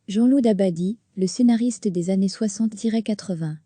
Jean-Loup Dabadi, le scénariste des années 60-80.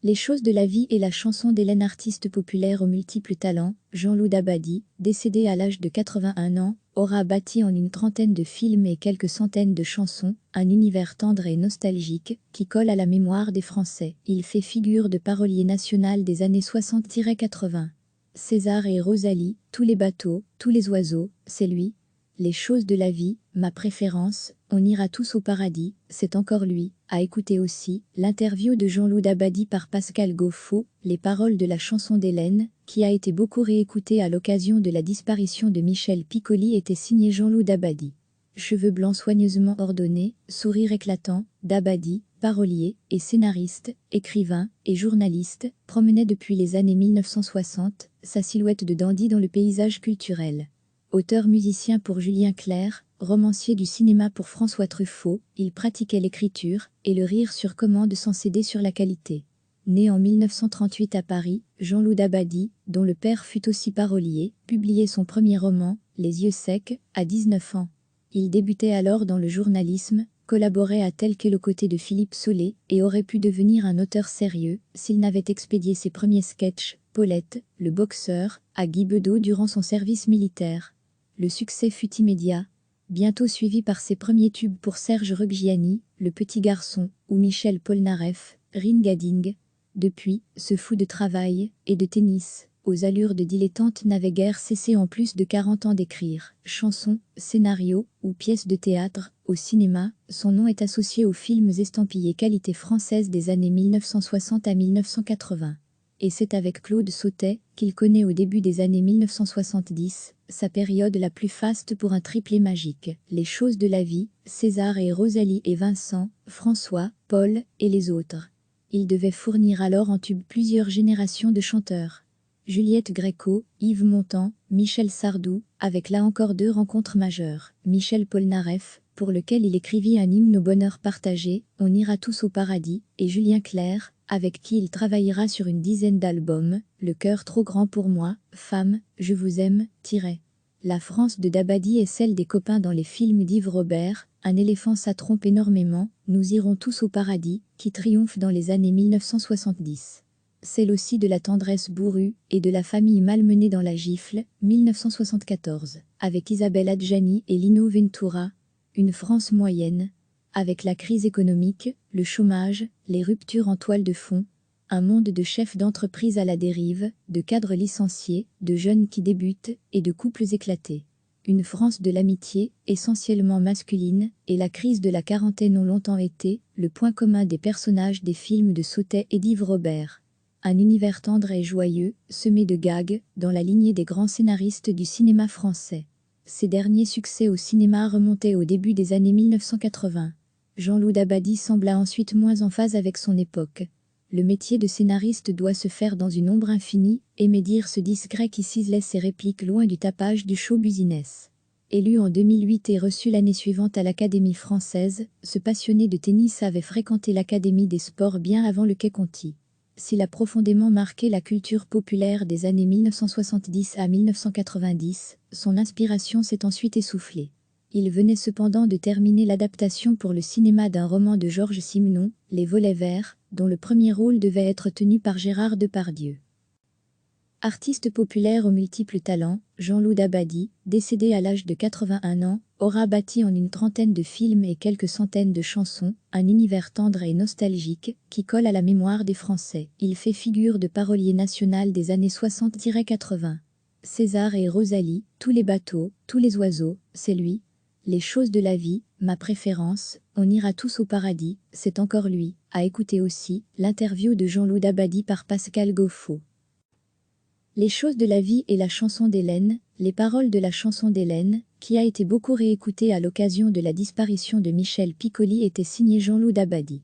Les choses de la vie et la chanson d'Hélène, artiste populaire aux multiples talents. Jean-Loup Dabadi, décédé à l'âge de 81 ans, aura bâti en une trentaine de films et quelques centaines de chansons, un univers tendre et nostalgique, qui colle à la mémoire des Français. Il fait figure de parolier national des années 60-80. César et Rosalie, tous les bateaux, tous les oiseaux, c'est lui. Les choses de la vie, ma préférence, on ira tous au paradis, c'est encore lui. À écouter aussi, l'interview de Jean-Loup Dabadi par Pascal Gauffo, les paroles de la chanson d'Hélène, qui a été beaucoup réécoutée à l'occasion de la disparition de Michel Piccoli, était signée Jean-Loup Dabadi. Cheveux blancs soigneusement ordonnés, sourire éclatant, Dabadi, parolier et scénariste, écrivain et journaliste, promenait depuis les années 1960 sa silhouette de dandy dans le paysage culturel. Auteur-musicien pour Julien Clerc, romancier du cinéma pour François Truffaut, il pratiquait l'écriture et le rire sur commande sans céder sur la qualité. Né en 1938 à Paris, Jean-Loup Dabadi, dont le père fut aussi parolier, publiait son premier roman, Les yeux secs, à 19 ans. Il débutait alors dans le journalisme, collaborait à tel quel aux côtés de Philippe Solé et aurait pu devenir un auteur sérieux s'il n'avait expédié ses premiers sketchs, Paulette, le boxeur, à Guy Bedos durant son service militaire. Le succès fut immédiat, bientôt suivi par ses premiers tubes pour Serge Reggiani, Le Petit Garçon, ou Michel Polnareff, Ring-a-Ding. Depuis, ce fou de travail et de tennis, aux allures de dilettante, n'avait guère cessé en plus de 40 ans d'écrire chansons, scénarios ou pièces de théâtre. Au cinéma, son nom est associé aux films estampillés qualité française des années 1960 à 1980. Et c'est avec Claude Sautet qu'il connaît au début des années 1970 sa période la plus faste pour un triplé magique. Les choses de la vie, César et Rosalie et Vincent, François, Paul et les autres. Il devait fournir alors en tube plusieurs générations de chanteurs. Juliette Gréco, Yves Montand, Michel Sardou, avec là encore deux rencontres majeures. Michel Polnareff, pour lequel il écrivit un hymne au bonheur partagé, On ira tous au paradis, et Julien Clerc, avec qui il travaillera sur une dizaine d'albums, Le cœur trop grand pour moi, Femme, Je vous aime, Tiret. La France de Dabadi est celle des copains dans les films d'Yves Robert, Un éléphant ça trompe énormément, Nous irons tous au paradis, qui triomphe dans les années 1970. Celle aussi de la tendresse bourrue et de la famille malmenée dans La gifle, 1974, avec Isabelle Adjani et Lino Ventura. Une France moyenne, avec la crise économique, le chômage, les ruptures en toile de fond, un monde de chefs d'entreprise à la dérive, de cadres licenciés, de jeunes qui débutent et de couples éclatés. Une France de l'amitié, essentiellement masculine, et la crise de la quarantaine ont longtemps été le point commun des personnages des films de Sautet et d'Yves Robert. Un univers tendre et joyeux, semé de gags, dans la lignée des grands scénaristes du cinéma français. Ses derniers succès au cinéma remontaient au début des années 1980. Jean-Loup Dabadi sembla ensuite moins en phase avec son époque. Le métier de scénariste doit se faire dans une ombre infinie, aimait dire ce discret qui ciselait ses répliques loin du tapage du show business. Élu en 2008 et reçu l'année suivante à l'Académie française, ce passionné de tennis avait fréquenté l'Académie des sports bien avant le Quai Conti. S'il a profondément marqué la culture populaire des années 1970 à 1990, son inspiration s'est ensuite essoufflée. Il venait cependant de terminer l'adaptation pour le cinéma d'un roman de Georges Simenon, Les Volets Verts, dont le premier rôle devait être tenu par Gérard Depardieu. Artiste populaire aux multiples talents, Jean-Loup Dabadi, décédé à l'âge de 81 ans, aura bâti en une trentaine de films et quelques centaines de chansons, un univers tendre et nostalgique, qui colle à la mémoire des Français. Il fait figure de parolier national des années 60-80. César et Rosalie, tous les bateaux, tous les oiseaux, c'est lui. Les choses de la vie, ma préférence, on ira tous au paradis, c'est encore lui. À écouter aussi, l'interview de Jean-Loup Dabadi par Pascal Gauffo. Les choses de la vie et la chanson d'Hélène, les paroles de la chanson d'Hélène, qui a été beaucoup réécoutée à l'occasion de la disparition de Michel Piccoli, étaient signées Jean-Loup Dabadi.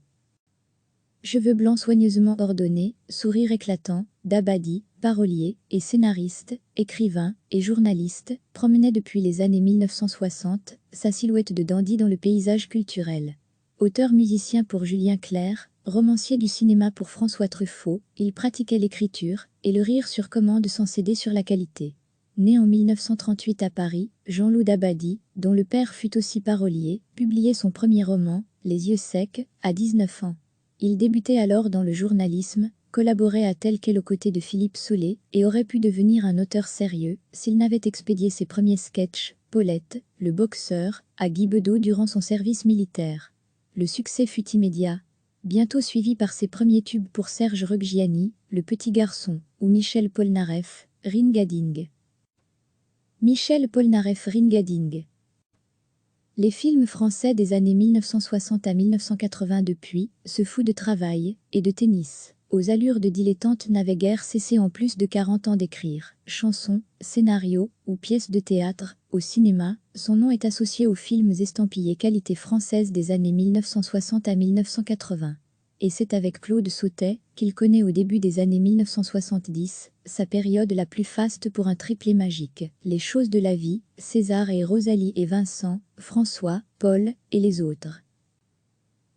Cheveux blancs soigneusement ordonnés, sourire éclatant, Dabadi, parolier et scénariste, écrivain et journaliste, promenait depuis les années 1960 sa silhouette de dandy dans le paysage culturel. Auteur-musicien pour Julien Clerc, romancier du cinéma pour François Truffaut, il pratiquait l'écriture et le rire sur commande sans céder sur la qualité. né en 1938 à Paris, Jean-Loup Dabadi, dont le père fut aussi parolier, publiait son premier roman, Les yeux secs, à 19 ans. Il débutait alors dans le journalisme, collaborait à tel quel aux côtés de Philippe Soulet, et aurait pu devenir un auteur sérieux s'il n'avait expédié ses premiers sketchs, Paulette, le boxeur, à Guy Bedos durant son service militaire. Le succès fut immédiat, bientôt suivi par ses premiers tubes pour Serge Reggiani, Le Petit Garçon, ou Michel Polnareff, Ringading. Michel Polnareff Ringading. Les films français des années 1960 à 1980 depuis, Ce fou de travail, et de tennis, aux allures de dilettante n'avaient guère cessé en plus de 40 ans d'écrire, chansons, scénarios, ou pièces de théâtre, au cinéma, son nom est associé aux films estampillés qualité française des années 1960 à 1980. Et c'est avec Claude Sautet qu'il connaît au début des années 1970, sa période la plus faste pour un triplé magique, Les choses de la vie, César et Rosalie et Vincent, François, Paul, et les autres.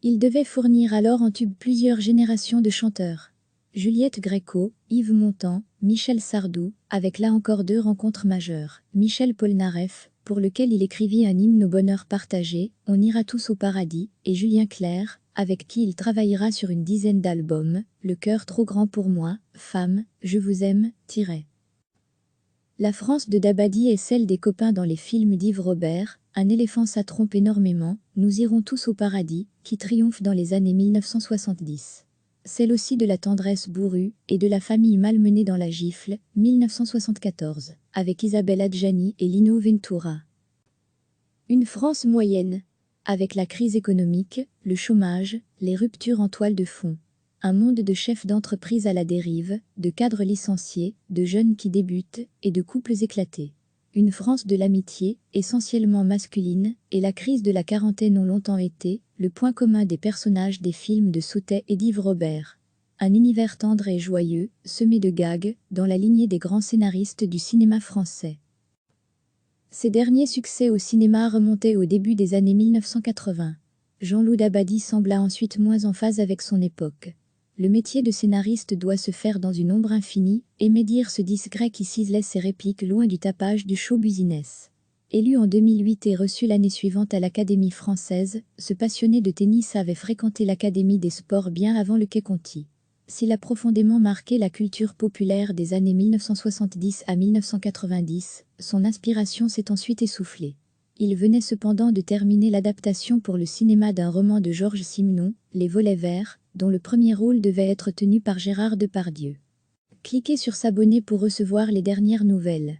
Il devait fournir alors en tube plusieurs générations de chanteurs. Juliette Gréco, Yves Montand, Michel Sardou, avec là encore 2 rencontres majeures, Michel Polnareff, pour lequel il écrivit un hymne au bonheur partagé, On ira tous au paradis, et Julien Clerc, avec qui il travaillera sur une dizaine d'albums, Le cœur trop grand pour moi, Femme, Je vous aime, Tiret. La France de Dabadi est celle des copains dans les films d'Yves Robert, Un éléphant ça trompe énormément, Nous irons tous au paradis, qui triomphe dans les années 1970. Celle aussi de la tendresse bourrue, et de la famille malmenée dans la gifle, 1974, avec Isabelle Adjani et Lino Ventura. Une France moyenne, avec la crise économique, le chômage, les ruptures en toile de fond. Un monde de chefs d'entreprise à la dérive, de cadres licenciés, de jeunes qui débutent, et de couples éclatés. Une France de l'amitié, essentiellement masculine, et la crise de la quarantaine ont longtemps été, le point commun des personnages des films de Sautet et d'Yves Robert. Un univers tendre et joyeux, semé de gags, dans la lignée des grands scénaristes du cinéma français. Ses derniers succès au cinéma remontaient au début des années 1980. Jean-Loup Dabadi sembla ensuite moins en phase avec son époque. Le métier de scénariste doit se faire dans une ombre infinie, et médire ce discret qui ciselait ses répliques loin du tapage du show business. Élu en 2008 et reçu l'année suivante à l'Académie française, ce passionné de tennis avait fréquenté l'Académie des sports bien avant le Quai Conti. S'il a profondément marqué la culture populaire des années 1970 à 1990, son inspiration s'est ensuite essoufflée. Il venait cependant de terminer l'adaptation pour le cinéma d'un roman de Georges Simenon, Les Volets Verts, dont le premier rôle devait être tenu par Gérard Depardieu. Cliquez sur s'abonner pour recevoir les dernières nouvelles.